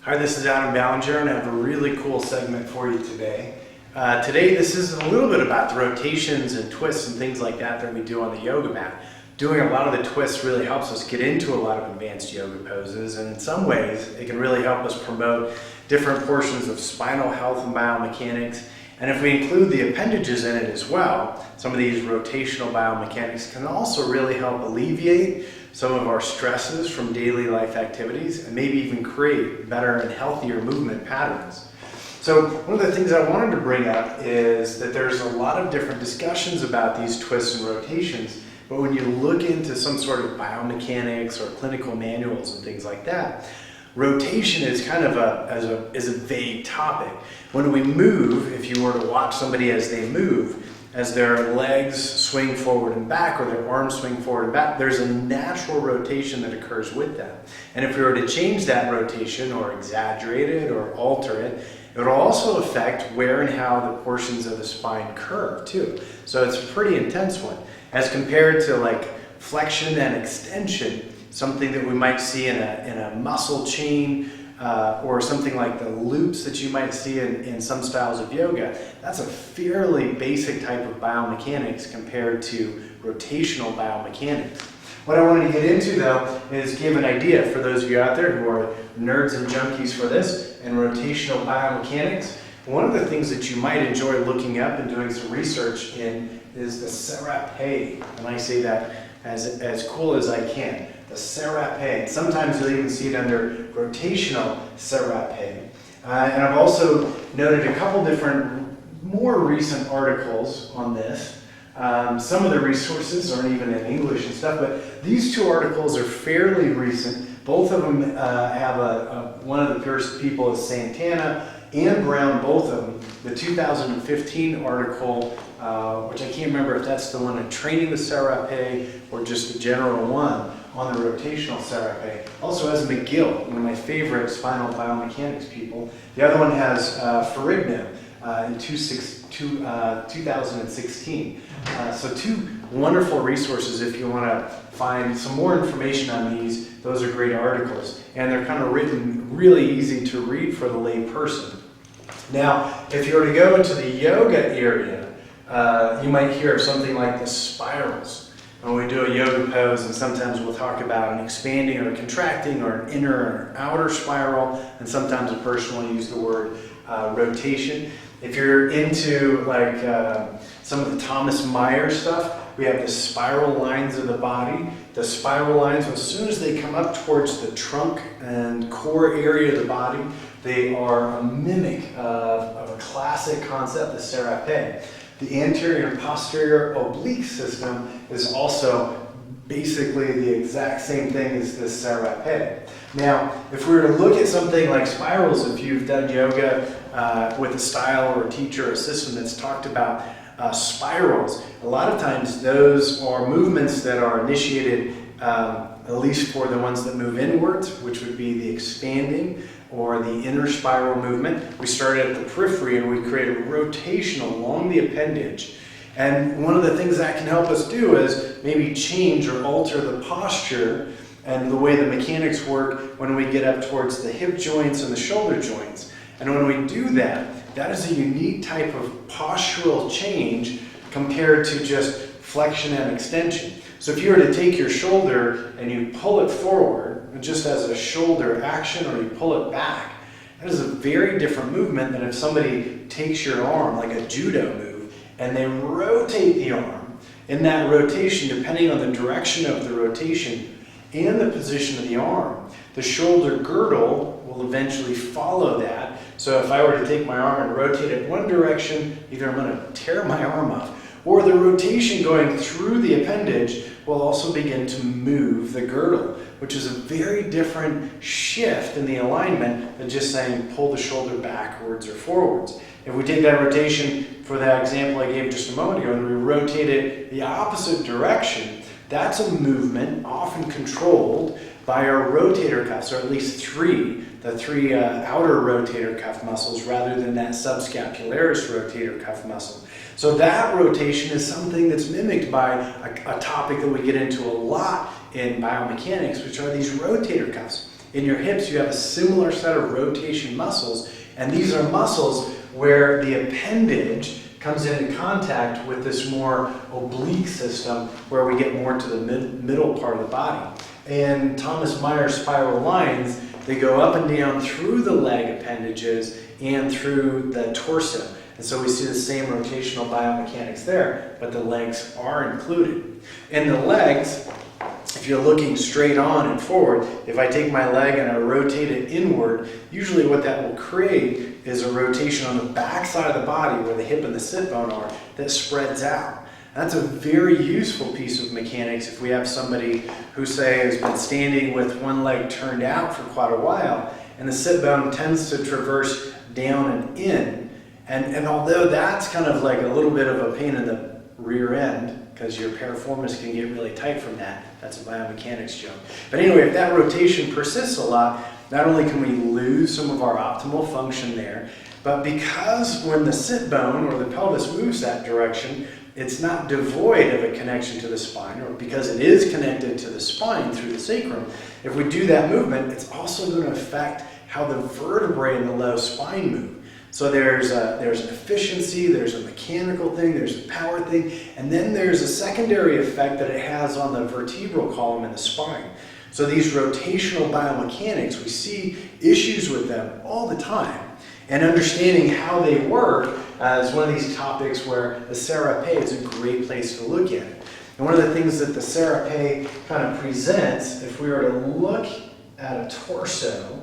Hi, this is Adam Ballinger, and I have a really cool segment for you today. Today, this is a little bit about the rotations and twists and things like that we do on the yoga mat. Doing a lot of the twists really helps us get into a lot of advanced yoga poses, and in some ways, it can really help us promote different portions of spinal health and biomechanics. And if we include the appendages in it as well, some of these rotational biomechanics can also really help alleviate some of our stresses from daily life activities and maybe even create better and healthier movement patterns. So one of the things I wanted to bring up is that there's a lot of different discussions about these twists and rotations, but when you look into some sort of biomechanics or clinical manuals and things like that, rotation is kind of a vague topic. When we move, if you were to watch somebody as they move, as their legs swing forward and back or their arms swing forward and back, there's a natural rotation that occurs with that. And if we were to change that rotation or exaggerate it or alter it, it would also affect where and how the portions of the spine curve too. So it's a pretty intense one. As compared to like flexion and extension, something that we might see in a muscle chain, or something like the loops that you might see in some styles of yoga, that's a fairly basic type of biomechanics compared to rotational biomechanics. What I wanted to get into though is give an idea for those of you out there who are nerds and junkies for this and rotational biomechanics. One of the things that you might enjoy looking up and doing some research in is the Sarape, and I say that as cool as I can. The Sarape. Sometimes you'll even see it under rotational Sarape. And I've also noted a couple different more recent articles on this. Some of the resources aren't even in English and stuff, but these two articles are fairly recent. Both of them have one of the first people is Santana and Brown, both of them. The 2015 article, which I can't remember if that's the one on training the Sarape or just the general one on the rotational Sarape. Also has McGill, one of my favorite spinal biomechanics people. The other one has Ferrigno in 2016. So two wonderful resources if you want to find some more information on these. Those are great articles, and they're kind of written really easy to read for the lay person. Now, if you were to go into the yoga area, you might hear of something like the spirals. When we do a yoga pose, and sometimes we'll talk about an expanding or contracting or an inner or outer spiral, and sometimes a person will use the word rotation. If you're into like some of the Thomas Meyer stuff, we have the spiral lines of the body. The spiral lines, as soon as they come up towards the trunk and core area of the body, they are a mimic of a classic concept, the Sarape. The anterior and posterior oblique system is also basically the exact same thing as the Sarape. Now, if we were to look at something like spirals, if you've done yoga with a style or a teacher or a system that's talked about spirals, a lot of times those are movements that are initiated, at least for the ones that move inwards, which would be the expanding or the inner spiral movement. We started at the periphery and we created a rotation along the appendage. And one of the things that can help us do is maybe change or alter the posture and the way the mechanics work when we get up towards the hip joints and the shoulder joints. And when we do that, that is a unique type of postural change compared to just flexion and extension. So if you were to take your shoulder and you pull it forward, just as a shoulder action, or you pull it back, that is a very different movement than if somebody takes your arm, like a judo move, and they rotate the arm. In that rotation, depending on the direction of the rotation and the position of the arm, the shoulder girdle will eventually follow that. So if I were to take my arm and rotate it one direction, either I'm going to tear my arm off, or the rotation going through the appendage will also begin to move the girdle, which is a very different shift in the alignment than just saying pull the shoulder backwards or forwards. If we take that rotation for that example I gave just a moment ago and we rotate it the opposite direction, that's a movement often controlled by our rotator cuffs, or at least the three outer rotator cuff muscles rather than that subscapularis rotator cuff muscle. So that rotation is something that's mimicked by a topic that we get into a lot in biomechanics, which are these rotator cuffs. In your hips, you have a similar set of rotation muscles, and these are muscles where the appendage comes into contact with this more oblique system where we get more to the middle part of the body. In Thomas Meyer's spiral lines, they go up and down through the leg appendages and through the torso. And so we see the same rotational biomechanics there, but the legs are included. In the legs, if you're looking straight on and forward, if I take my leg and I rotate it inward, usually what that will create is a rotation on the back side of the body where the hip and the sit bone are that spreads out. That's a very useful piece of mechanics if we have somebody who, say, has been standing with one leg turned out for quite a while, and the sit bone tends to traverse down and in. And although that's kind of like a little bit of a pain in the rear end, because your piriformis can get really tight from that, that's a biomechanics joke. But anyway, if that rotation persists a lot, not only can we lose some of our optimal function there, but because when the sit bone or the pelvis moves that direction, it's not devoid of a connection to the spine, or because it is connected to the spine through the sacrum, if we do that movement, it's also going to affect how the vertebrae in the low spine move. So there's an efficiency, there's a mechanical thing, there's a power thing, and then there's a secondary effect that it has on the vertebral column in the spine. So these rotational biomechanics, we see issues with them all the time. And understanding how they work is one of these topics where the Sarape is a great place to look at it. And one of the things that the Sarape kind of presents, if we were to look at a torso,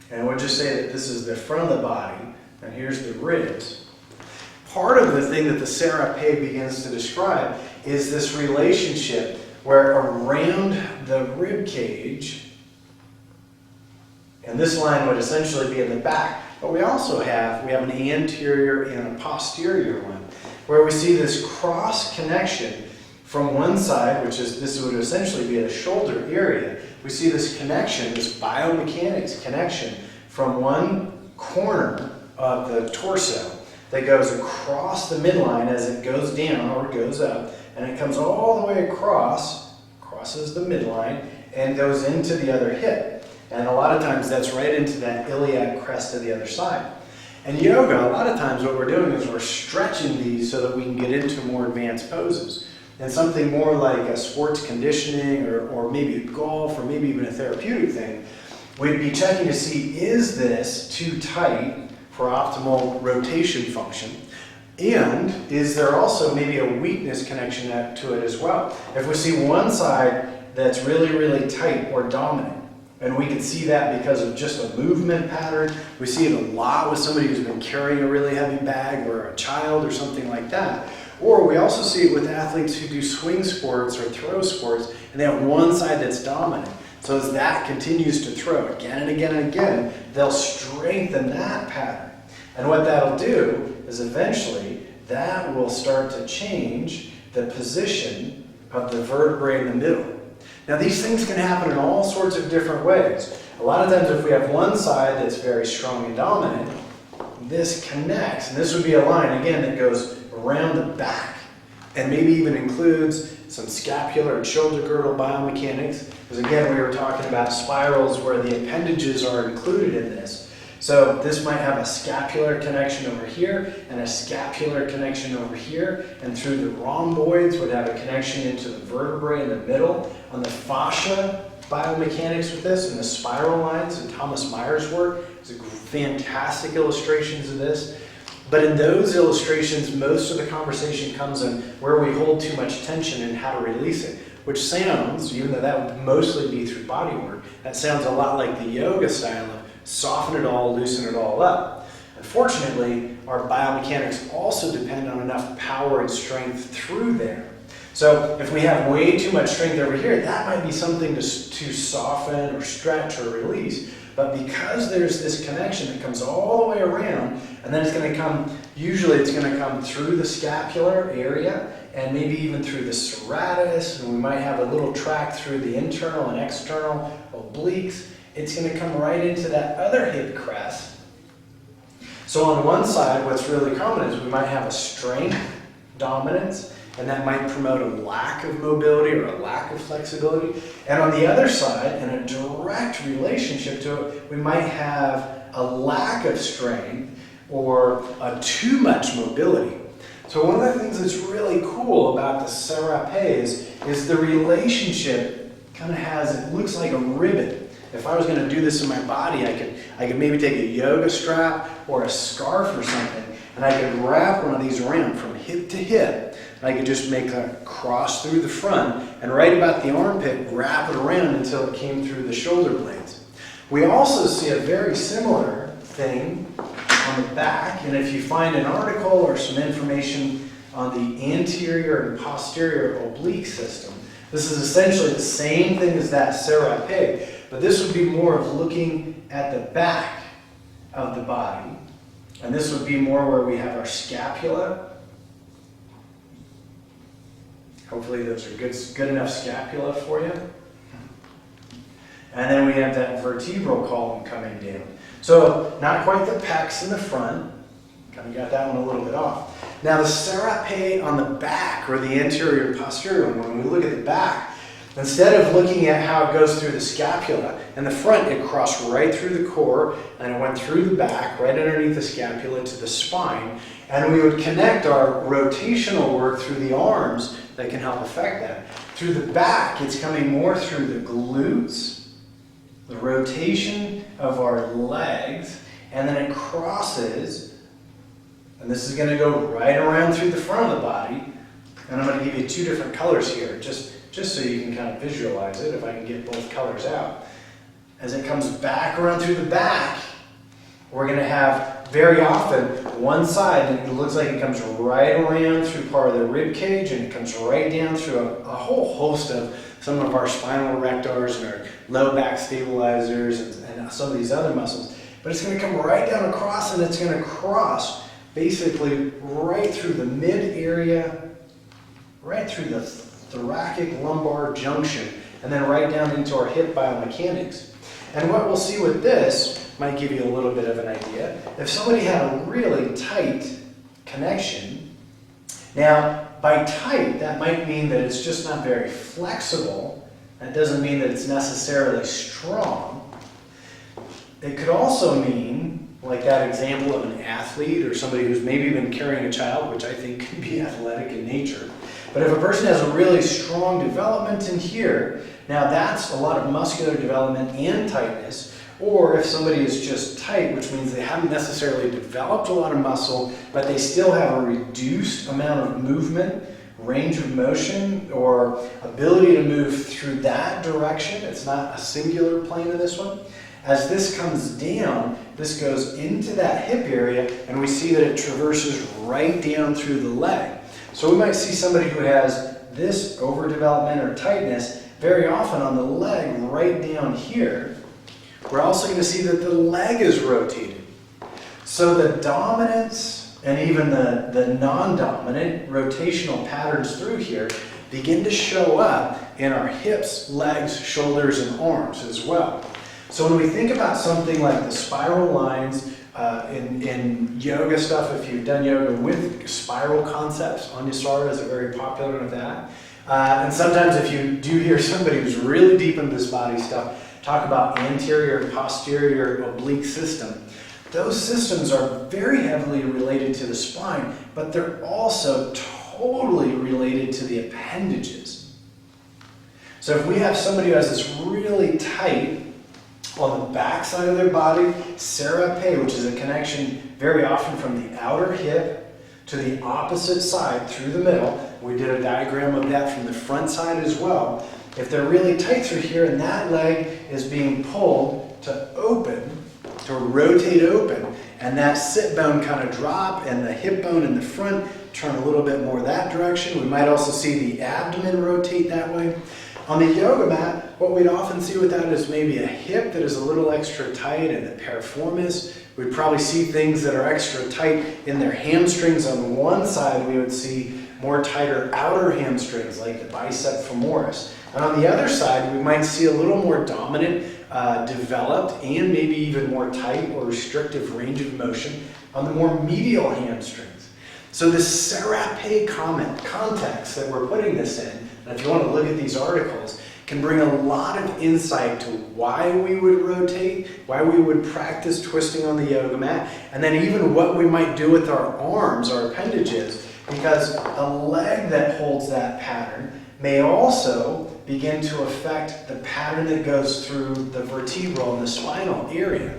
and we'll just say that this is the front of the body, and here's the ribs. Part of the thing that the Sarape begins to describe is this relationship where around the rib cage, and this line would essentially be in the back, but we also have an anterior and a posterior one, where we see this cross connection from one side, which is, this would essentially be a shoulder area. We see this connection, this biomechanics connection from one corner of the torso that goes across the midline as it goes down or goes up, and it comes all the way across, crosses the midline, and goes into the other hip. And a lot of times that's right into that iliac crest of the other side. And yoga, a lot of times what we're doing is we're stretching these so that we can get into more advanced poses. And something more like a sports conditioning or maybe golf or maybe even a therapeutic thing, we'd be checking to see, is this too tight for optimal rotation function? And is there also maybe a weakness connection to it as well? If we see one side that's really, really tight or dominant, and we can see that because of just a movement pattern, we see it a lot with somebody who's been carrying a really heavy bag or a child or something like that. Or we also see it with athletes who do swing sports or throw sports, and they have one side that's dominant. So as that continues to throw again and again and again, they'll strengthen that pattern. And what that'll do is eventually that will start to change the position of the vertebrae in the middle. Now these things can happen in all sorts of different ways. A lot of times if we have one side that's very strong and dominant, this connects, and this would be a line, again, that goes around the back, and maybe even includes some scapular and shoulder girdle biomechanics, because again, we were talking about spirals where the appendages are included in this. So this might have a scapular connection over here, and a scapular connection over here, and through the rhomboids would have a connection into the vertebrae in the middle. On the fascia biomechanics with this, and the spiral lines in Thomas Meyer's work, there's fantastic illustrations of this. But in those illustrations, most of the conversation comes in where we hold too much tension and how to release it, which sounds, even though that would mostly be through body work, that sounds a lot like the yoga style of soften it all, loosen it all up. Unfortunately, our biomechanics also depend on enough power and strength through there. So if we have way too much strength over here, that might be something to soften or stretch or release. But because there's this connection that comes all the way around, and then it's going to come, usually it's going to come through the scapular area, and maybe even through the serratus, and we might have a little track through the internal and external obliques. It's going to come right into that other hip crest. So on one side, what's really common is we might have a strength dominance, and that might promote a lack of mobility or a lack of flexibility. And on the other side, in a direct relationship to it, we might have a lack of strength or a too much mobility. So one of the things that's really cool about the Sarapes is the relationship kind of has, it looks like a ribbon. If I was going to do this in my body, I could maybe take a yoga strap or a scarf or something, and I could wrap one of these around from hip to hip. And I could just make a cross through the front and right about the armpit, wrap it around until it came through the shoulder blades. We also see a very similar thing on the back, and if you find an article or some information on the anterior and posterior oblique system, this is essentially the same thing as that Sarape, but this would be more of looking at the back of the body, and this would be more where we have our scapula. Hopefully those are good enough scapula for you. And then we have that vertebral column coming down. So not quite the pecs in the front. Kind of got that one a little bit off. Now the Sarape on the back, or the anterior and posterior one, when we look at the back, instead of looking at how it goes through the scapula, in the front it crossed right through the core, and it went through the back, right underneath the scapula to the spine, and we would connect our rotational work through the arms that can help affect that. Through the back, it's coming more through the glutes, the rotation of our legs, and then it crosses, and this is going to go right around through the front of the body, and I'm going to give you two different colors here, just so you can kind of visualize it, if I can get both colors out. As it comes back around through the back, we're going to have very often one side, and it looks like it comes right around through part of the rib cage, and it comes right down through a whole host of some of our spinal erectors and our low back stabilizers and some of these other muscles. But it's going to come right down across, and it's going to cross basically right through the mid area, right through the thoracic lumbar junction, and then right down into our hip biomechanics. And what we'll see with this might give you a little bit of an idea. If somebody had a really tight connection, now by tight, that might mean that it's just not very flexible. That doesn't mean that it's necessarily strong. It could also mean, like that example of an athlete or somebody who's maybe been carrying a child, which I think can be athletic in nature. But if a person has a really strong development in here, now that's a lot of muscular development and tightness. Or if somebody is just tight, which means they haven't necessarily developed a lot of muscle, but they still have a reduced amount of movement, range of motion, or ability to move through that direction. It's not a singular plane in this one. As this comes down, this goes into that hip area, and we see that it traverses right down through the leg. So we might see somebody who has this overdevelopment or tightness very often on the leg right down here. We're also going to see that the leg is rotated. So the dominance and even the non-dominant rotational patterns through here begin to show up in our hips, legs, shoulders, and arms as well. So when we think about something like the spiral lines in yoga stuff, if you've done yoga with spiral concepts, Anusara is very popular with that. And sometimes if you do hear somebody who's really deep into this body stuff talk about anterior and posterior oblique system, those systems are very heavily related to the spine, but they're also totally related to the appendages. So if we have somebody who has this really tight on the back side of their body, Sarape, which is a connection very often from the outer hip to the opposite side through the middle. We did a diagram of that from the front side as well. If they're really tight through here and that leg is being pulled to open, to rotate open, and that sit bone kind of drop and the hip bone in the front turn a little bit more that direction. We might also see the abdomen rotate that way. On the yoga mat, what we'd often see with that is maybe a hip that is a little extra tight in the piriformis. We'd probably see things that are extra tight in their hamstrings. On one side, we would see more tighter outer hamstrings, like the bicep femoris. And on the other side, we might see a little more dominant, developed, and maybe even more tight or restrictive range of motion on the more medial hamstrings. So this Sarape context that we're putting this in, and if you want to look at these articles, can bring a lot of insight to why we would rotate, why we would practice twisting on the yoga mat, and then even what we might do with our arms, our appendages, because the leg that holds that pattern may also begin to affect the pattern that goes through the vertebral and the spinal area.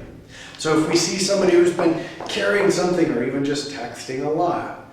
So if we see somebody who's been carrying something or even just texting a lot,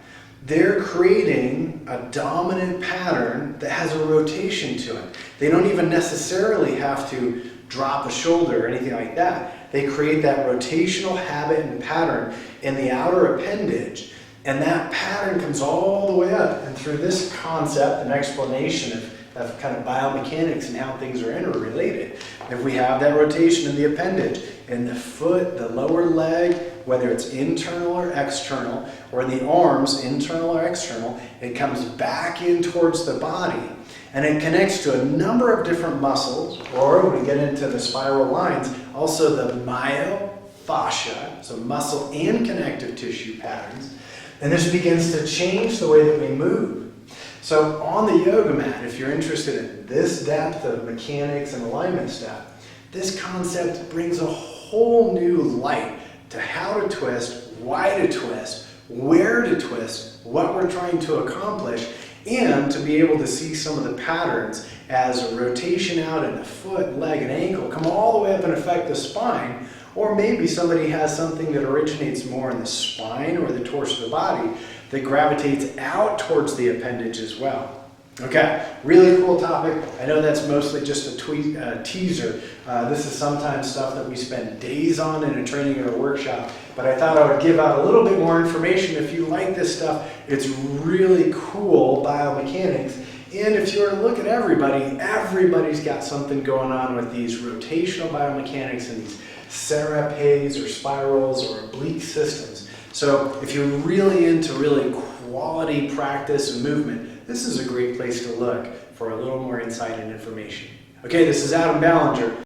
they're creating a dominant pattern that has a rotation to it. They don't even necessarily have to drop a shoulder or anything like that. They create that rotational habit and pattern in the outer appendage, and that pattern comes all the way up. And through this concept and explanation of kind of biomechanics and how things are interrelated, if we have that rotation in the appendage, in the foot, the lower leg, whether it's internal or external, or in the arms, internal or external, it comes back in towards the body, and it connects to a number of different muscles, or when we get into the spiral lines, also the myofascia, so muscle and connective tissue patterns, and this begins to change the way that we move. So on the yoga mat, if you're interested in this depth of mechanics and alignment stuff, this concept brings a whole new light to how to twist, why to twist, where to twist, what we're trying to accomplish, and to be able to see some of the patterns as a rotation out in the foot, leg, and ankle come all the way up and affect the spine. Or maybe somebody has something that originates more in the spine or the torso of the body that gravitates out towards the appendage as well. Okay, really cool topic. I know that's mostly just a teaser. This is sometimes stuff that we spend days on in a training or a workshop, but I thought I would give out a little bit more information. If you like this stuff, it's really cool biomechanics. And if you were to look at everybody's got something going on with these rotational biomechanics and these Sarapes or spirals or oblique systems. So if you're really into really quality practice and movement, this is a great place to look for a little more insight and information. Okay, this is Adam Ballinger.